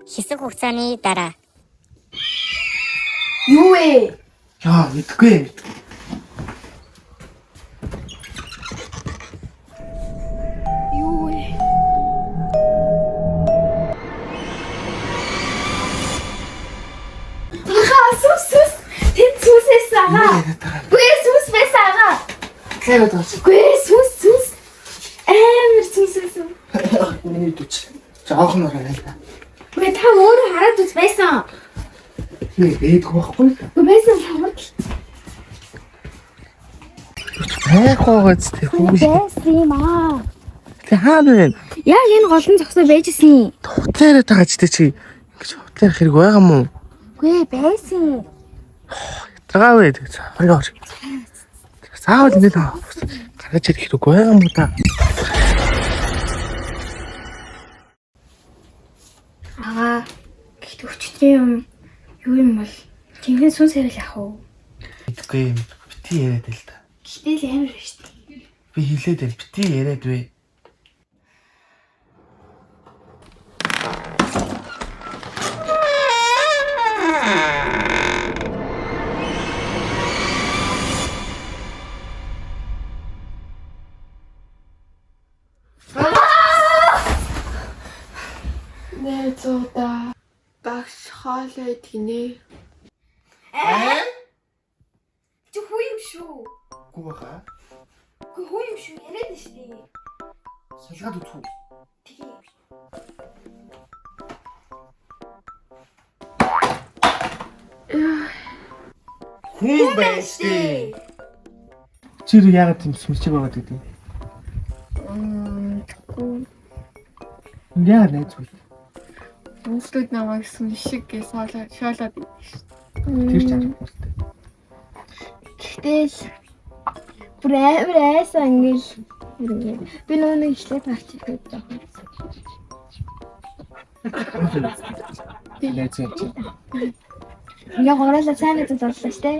Хэсэг хугацааны дараа. Юу вэ? Яа, мэдгүй. Юу вэ? Сүс. Тэнд сүсээс агаа. Гүй сүс байс агаа. Хэрэг тооч. Гүй сүс. Амар сүс. Миний төч. Жоохон ороо л да. Гүй та өөрөө хараад үз байсан. Ээдгүй байхгүй. Гүй байсан хамаг. Хайхаагац тэг хүү. Байсан юм аа. Тэг хаана вэ? Яг энэ голон зогсоо байжсэн. Хутлаараа таач тэг чи. Ингэж хутлаар хэрэг байгаа мó? Гүй байсан. Тагаа вэ тэг. Хоёроо. Заавал ингэ л гараж ирэх хэрэг байгаа мó та. Ага. Гэт өчтөр юм. Юу юм бол жинхэнэ сүнс хэрэг яах вэ? Мэдгүй. Бити яриад л та. Гэтэл амар шүү дээ. Би хэлээд л бити яриад вэ. Зода багш хоолой гинэ. Чи хүү юм шүү. Гүү баха. Хүү юм шүү. Яриад нь шүү дээ. Салгаад үтхүү. Тэгээ. Хүн байшгүй. Чир яагаад тийм сүмчиг байгаад гэдэг юм? Яагаад найз вэ? Хүмүүстүүд намайг сүн шиг гэж шоолоод Тэр ч аргагүй. Гэтэл бүр амар айсан ингэж би нөгөө ишлээ таарчих гээд байгаа. Найз вэ? Ингээ гороолаа сайн надад боллоо штэ.